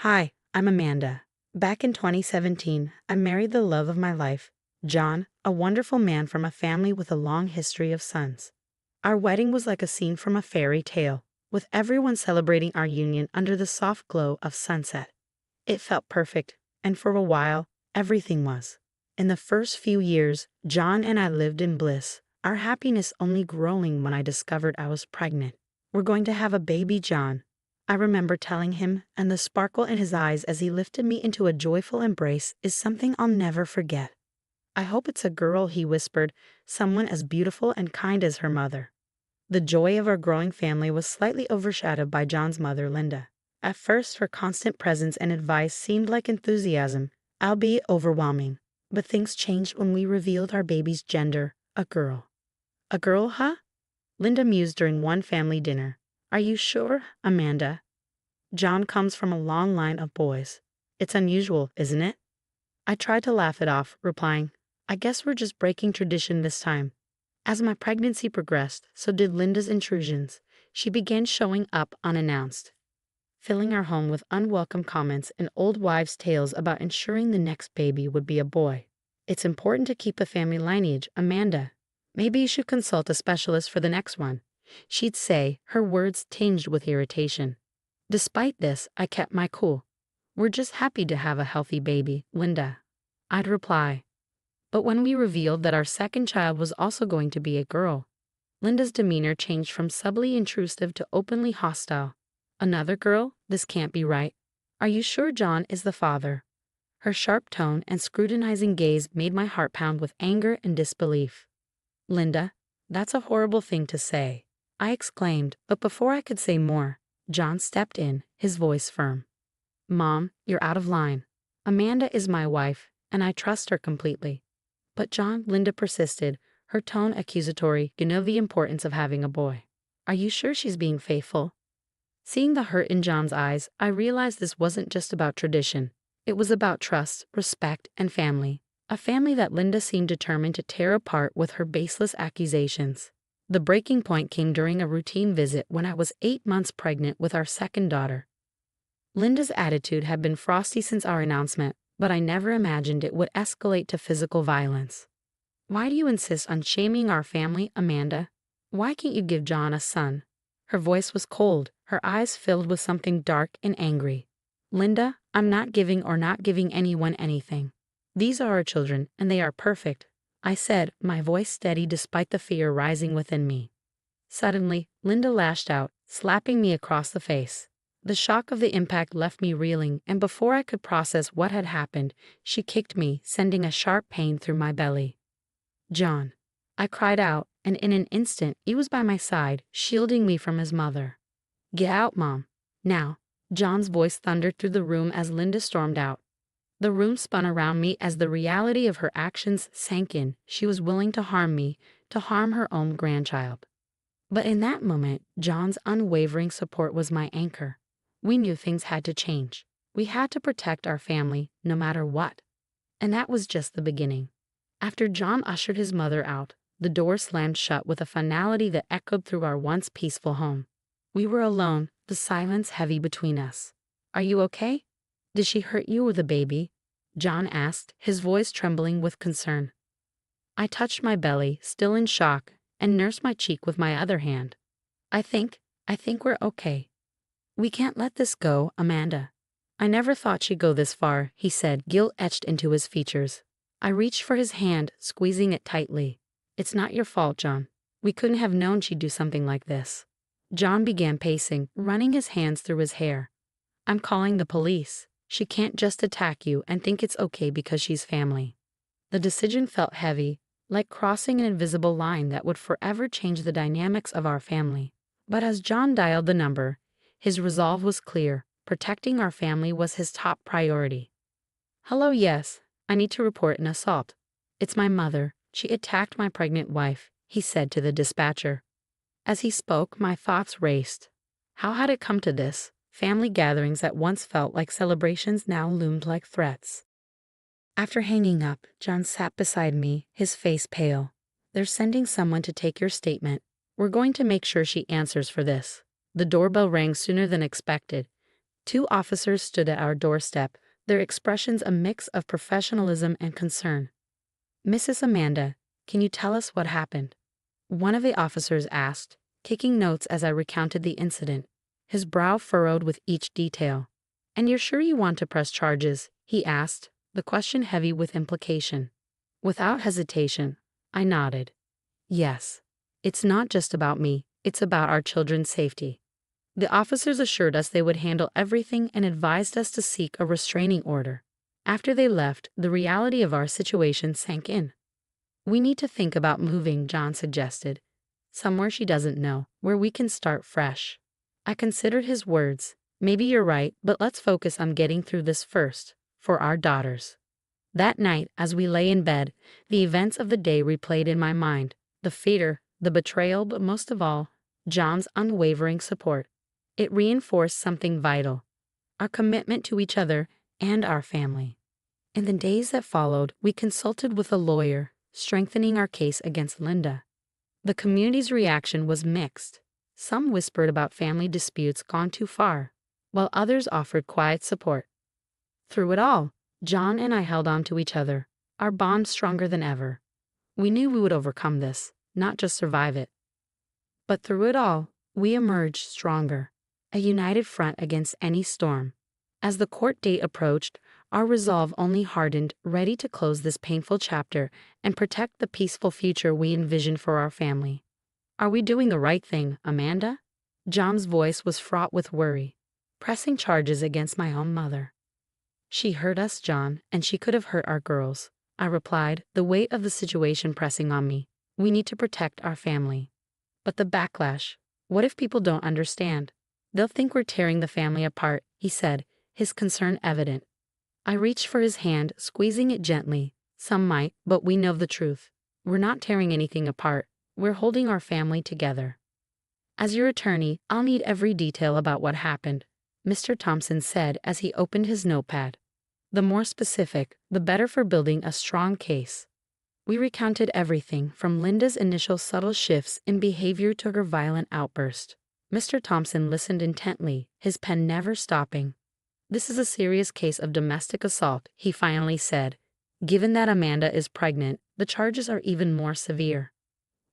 Hi, I'm Amanda. Back in 2017, I married the love of my life, John, a wonderful man from a family with a long history of sons. Our wedding was like a scene from a fairy tale, with everyone celebrating our union under the soft glow of sunset. It felt perfect, and for a while, everything was. In the first few years, John and I lived in bliss, our happiness only growing when I discovered I was pregnant. We're going to have a baby, John, I remember telling him, and the sparkle in his eyes as he lifted me into a joyful embrace is something I'll never forget. I hope it's a girl, he whispered, someone as beautiful and kind as her mother. The joy of our growing family was slightly overshadowed by John's mother, Linda. At first, her constant presence and advice seemed like enthusiasm, albeit overwhelming. But things changed when we revealed our baby's gender, a girl. A girl, huh? Linda mused during one family dinner. Are you sure, Amanda? John comes from a long line of boys. It's unusual, isn't it? I tried to laugh it off, replying, I guess we're just breaking tradition this time. As my pregnancy progressed, so did Linda's intrusions. She began showing up unannounced, filling our home with unwelcome comments and old wives' tales about ensuring the next baby would be a boy. It's important to keep a family lineage, Amanda. Maybe you should consult a specialist for the next one, she'd say, her words tinged with irritation. Despite this, I kept my cool. We're just happy to have a healthy baby, Linda, I'd reply. But when we revealed that our second child was also going to be a girl, Linda's demeanor changed from subtly intrusive to openly hostile. Another girl? This can't be right. Are you sure John is the father? Her sharp tone and scrutinizing gaze made my heart pound with anger and disbelief. Linda, that's a horrible thing to say, I exclaimed, but before I could say more, John stepped in, his voice firm. Mom, you're out of line. Amanda is my wife, and I trust her completely. But John, Linda persisted, her tone accusatory. You know the importance of having a boy. Are you sure she's being faithful? Seeing the hurt in John's eyes, I realized this wasn't just about tradition. It was about trust, respect, and family. A family that Linda seemed determined to tear apart with her baseless accusations. The breaking point came during a routine visit when I was 8 months pregnant with our second daughter. Linda's attitude had been frosty since our announcement, but I never imagined it would escalate to physical violence. Why do you insist on shaming our family, Amanda? Why can't you give John a son? Her voice was cold, her eyes filled with something dark and angry. Linda, I'm not giving anyone anything. These are our children, and they are perfect, I said, my voice steady despite the fear rising within me. Suddenly, Linda lashed out, slapping me across the face. The shock of the impact left me reeling, and before I could process what had happened, she kicked me, sending a sharp pain through my belly. John, I cried out, and in an instant he was by my side, shielding me from his mother. Get out, Mom. Now. John's voice thundered through the room as Linda stormed out. The room spun around me as the reality of her actions sank in. She was willing to harm me, to harm her own grandchild. But in that moment, John's unwavering support was my anchor. We knew things had to change. We had to protect our family, no matter what. And that was just the beginning. After John ushered his mother out, the door slammed shut with a finality that echoed through our once peaceful home. We were alone, the silence heavy between us. Are you okay? Did she hurt you or the baby? John asked, his voice trembling with concern. I touched my belly, still in shock, and nursed my cheek with my other hand. I think we're okay. We can't let this go, Amanda. I never thought she'd go this far, he said, guilt etched into his features. I reached for his hand, squeezing it tightly. It's not your fault, John. We couldn't have known she'd do something like this. John began pacing, running his hands through his hair. I'm calling the police. She can't just attack you and think it's okay because she's family. The decision felt heavy, like crossing an invisible line that would forever change the dynamics of our family. But as John dialed the number, his resolve was clear. Protecting our family was his top priority. Hello, yes, I need to report an assault. It's my mother. She attacked my pregnant wife, he said to the dispatcher. As he spoke, my thoughts raced. How had it come to this? Family gatherings that once felt like celebrations now loomed like threats. After hanging up, John sat beside me, his face pale. They're sending someone to take your statement. We're going to make sure she answers for this. The doorbell rang sooner than expected. 2 officers stood at our doorstep, their expressions a mix of professionalism and concern. "Mrs. Amanda, can you tell us what happened?" one of the officers asked, taking notes as I recounted the incident, his brow furrowed with each detail. "And you're sure you want to press charges?" he asked, the question heavy with implication. Without hesitation, I nodded. "Yes. It's not just about me, it's about our children's safety." The officers assured us they would handle everything and advised us to seek a restraining order. After they left, the reality of our situation sank in. "We need to think about moving," John suggested. "Somewhere she doesn't know, where we can start fresh." I considered his words. "Maybe you're right, but let's focus on getting through this first, for our daughters." That night, as we lay in bed, the events of the day replayed in my mind. The fear, the betrayal, but most of all, John's unwavering support. It reinforced something vital: our commitment to each other and our family. In the days that followed, we consulted with a lawyer, strengthening our case against Linda. The community's reaction was mixed. Some whispered about family disputes gone too far, while others offered quiet support. Through it all, John and I held on to each other, our bond stronger than ever. We knew we would overcome this, not just survive it. But through it all, we emerged stronger, a united front against any storm. As the court date approached, our resolve only hardened, ready to close this painful chapter and protect the peaceful future we envisioned for our family. "Are we doing the right thing, Amanda?" John's voice was fraught with worry. "Pressing charges against my own mother." "She hurt us, John, and she could have hurt our girls," I replied, the weight of the situation pressing on me. "We need to protect our family." "But the backlash, what if people don't understand? They'll think we're tearing the family apart," he said, his concern evident. I reached for his hand, squeezing it gently. "Some might, but we know the truth. We're not tearing anything apart. We're holding our family together." "As your attorney, I'll need every detail about what happened," Mr. Thompson said as he opened his notepad. "The more specific, the better for building a strong case." We recounted everything from Linda's initial subtle shifts in behavior to her violent outburst. Mr. Thompson listened intently, his pen never stopping. "This is a serious case of domestic assault," he finally said. "Given that Amanda is pregnant, the charges are even more severe."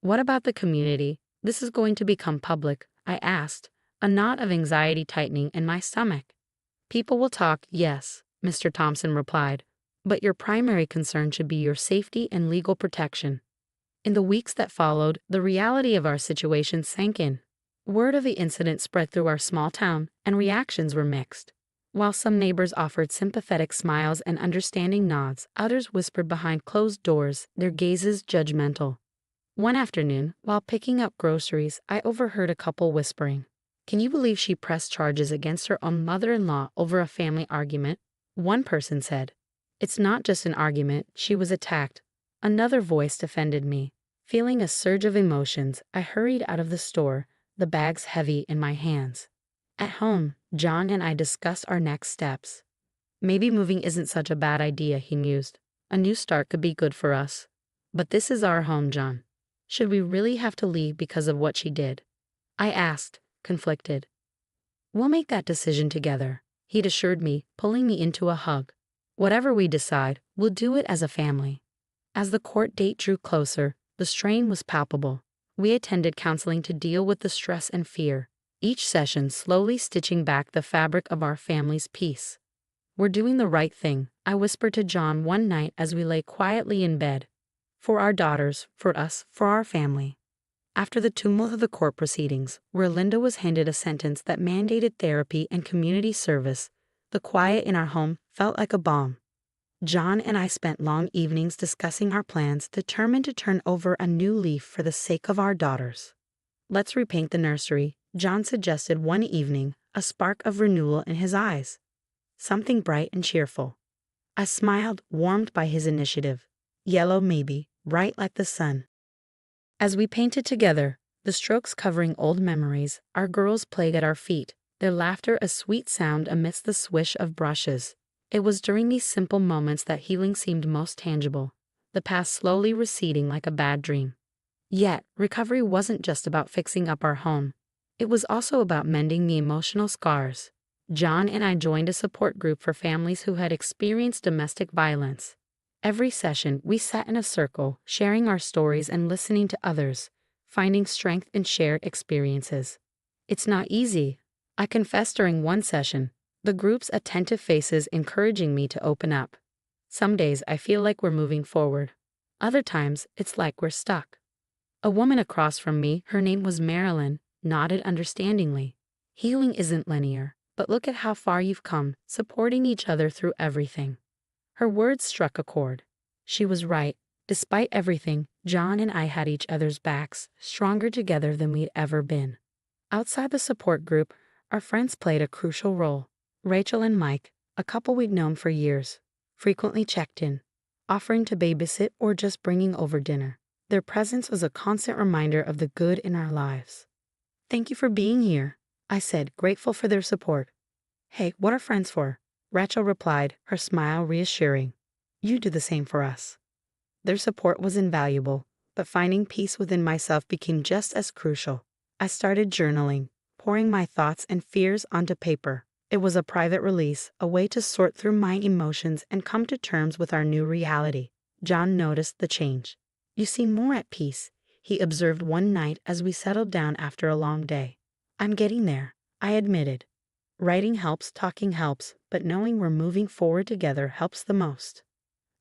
"What about the community? This is going to become public," I asked, a knot of anxiety tightening in my stomach. "People will talk, yes," Mr. Thompson replied, "but your primary concern should be your safety and legal protection." In the weeks that followed, the reality of our situation sank in. Word of the incident spread through our small town, and reactions were mixed. While some neighbors offered sympathetic smiles and understanding nods, others whispered behind closed doors, their gazes judgmental. One afternoon, while picking up groceries, I overheard a couple whispering, "Can you believe she pressed charges against her own mother-in-law over a family argument?" One person said, "It's not just an argument, she was attacked." Another voice defended me. Feeling a surge of emotions, I hurried out of the store, the bags heavy in my hands. At home, John and I discussed our next steps. "Maybe moving isn't such a bad idea," he mused. "A new start could be good for us. But this is our home, John. Should we really have to leave because of what she did?" I asked, conflicted. "We'll make that decision together," he'd assured me, pulling me into a hug. "Whatever we decide, we'll do it as a family." As the court date drew closer, the strain was palpable. We attended counseling to deal with the stress and fear, each session slowly stitching back the fabric of our family's peace. "We're doing the right thing," I whispered to John one night as we lay quietly in bed. "For our daughters, for us, for our family." After the tumult of the court proceedings, where Linda was handed a sentence that mandated therapy and community service, the quiet in our home felt like a balm. John and I spent long evenings discussing our plans, determined to turn over a new leaf for the sake of our daughters. "Let's repaint the nursery," John suggested one evening, a spark of renewal in his eyes. "Something bright and cheerful." I smiled, warmed by his initiative. "Yellow maybe, bright like the sun." As we painted together, the strokes covering old memories, our girls played at our feet, their laughter a sweet sound amidst the swish of brushes. It was during these simple moments that healing seemed most tangible, the past slowly receding like a bad dream. Yet, recovery wasn't just about fixing up our home. It was also about mending the emotional scars. John and I joined a support group for families who had experienced domestic violence. Every session, we sat in a circle, sharing our stories and listening to others, finding strength in shared experiences. It's not easy, I confessed during one session, the group's attentive faces encouraging me to open up. Some days I feel like we're moving forward. Other times, it's like we're stuck. A woman across from me, her name was Marilyn, nodded understandingly. Healing isn't linear, but look at how far you've come, supporting each other through everything. Her words struck a chord. She was right. Despite everything, John and I had each other's backs, stronger together than we'd ever been. Outside the support group, our friends played a crucial role. Rachel and Mike, a couple we'd known for years, frequently checked in, offering to babysit or just bringing over dinner. Their presence was a constant reminder of the good in our lives. "Thank you for being here," I said, grateful for their support. "Hey, what are friends for?" Rachel replied, her smile reassuring. "You do the same for us." Their support was invaluable, but finding peace within myself became just as crucial. I started journaling, pouring my thoughts and fears onto paper. It was a private release, a way to sort through my emotions and come to terms with our new reality. John noticed the change. "You seem more at peace," he observed one night as we settled down after a long day. "I'm getting there," I admitted. Writing helps, talking helps, but knowing we're moving forward together helps the most.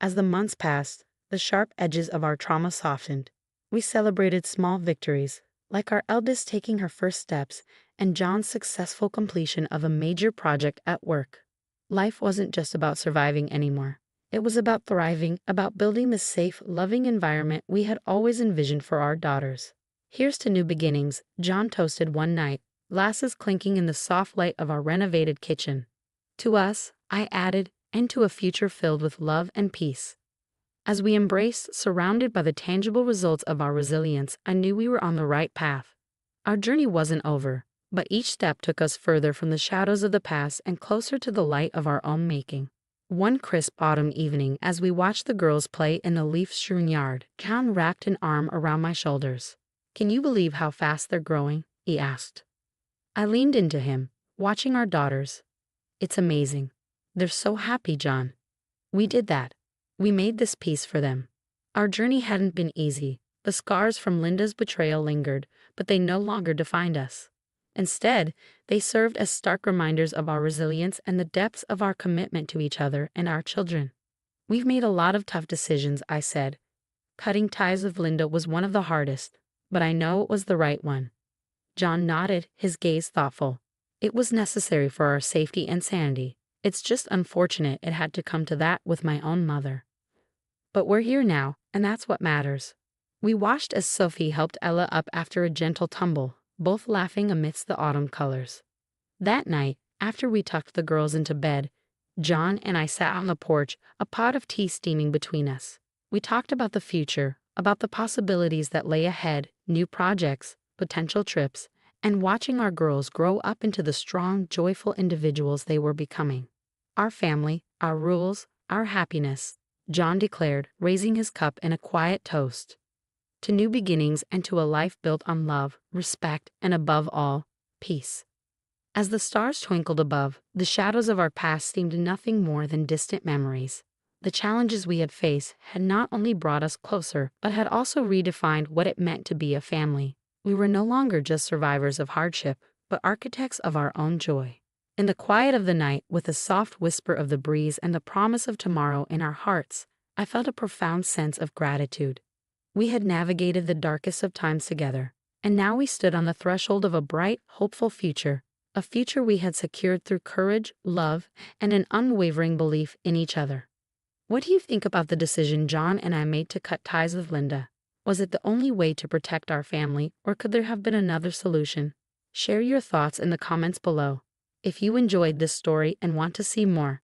As the months passed, the sharp edges of our trauma softened. We celebrated small victories, like our eldest taking her first steps and John's successful completion of a major project at work. Life wasn't just about surviving anymore. It was about thriving, about building the safe, loving environment we had always envisioned for our daughters. "Here's to new beginnings," John toasted one night, glasses clinking in the soft light of our renovated kitchen. "To us," I added, "and to a future filled with love and peace." As we embraced, surrounded by the tangible results of our resilience, I knew we were on the right path. Our journey wasn't over, but each step took us further from the shadows of the past and closer to the light of our own making. One crisp autumn evening, as we watched the girls play in the leaf-strewn yard, John wrapped an arm around my shoulders. "Can you believe how fast they're growing?" he asked. I leaned into him, watching our daughters. "It's amazing. They're so happy, John. We did that. We made this peace for them." Our journey hadn't been easy. The scars from Linda's betrayal lingered, but they no longer defined us. Instead, they served as stark reminders of our resilience and the depths of our commitment to each other and our children. "We've made a lot of tough decisions," I said. "Cutting ties with Linda was one of the hardest, but I know it was the right one." John nodded, his gaze thoughtful. "It was necessary for our safety and sanity. It's just unfortunate it had to come to that with my own mother. But we're here now, and that's what matters." We watched as Sophie helped Ella up after a gentle tumble, both laughing amidst the autumn colors. That night, after we tucked the girls into bed, John and I sat on the porch, a pot of tea steaming between us. We talked about the future, about the possibilities that lay ahead, new projects, potential trips, and watching our girls grow up into the strong, joyful individuals they were becoming. "Our family, our rules, our happiness," John declared, raising his cup in a quiet toast. "To new beginnings and to a life built on love, respect, and above all, peace." As the stars twinkled above, the shadows of our past seemed nothing more than distant memories. The challenges we had faced had not only brought us closer, but had also redefined what it meant to be a family. We were no longer just survivors of hardship, but architects of our own joy. In the quiet of the night, with the soft whisper of the breeze and the promise of tomorrow in our hearts, I felt a profound sense of gratitude. We had navigated the darkest of times together, and now we stood on the threshold of a bright, hopeful future, a future we had secured through courage, love, and an unwavering belief in each other. What do you think about the decision John and I made to cut ties with Linda? Was it the only way to protect our family, or could there have been another solution? Share your thoughts in the comments below. If you enjoyed this story and want to see more,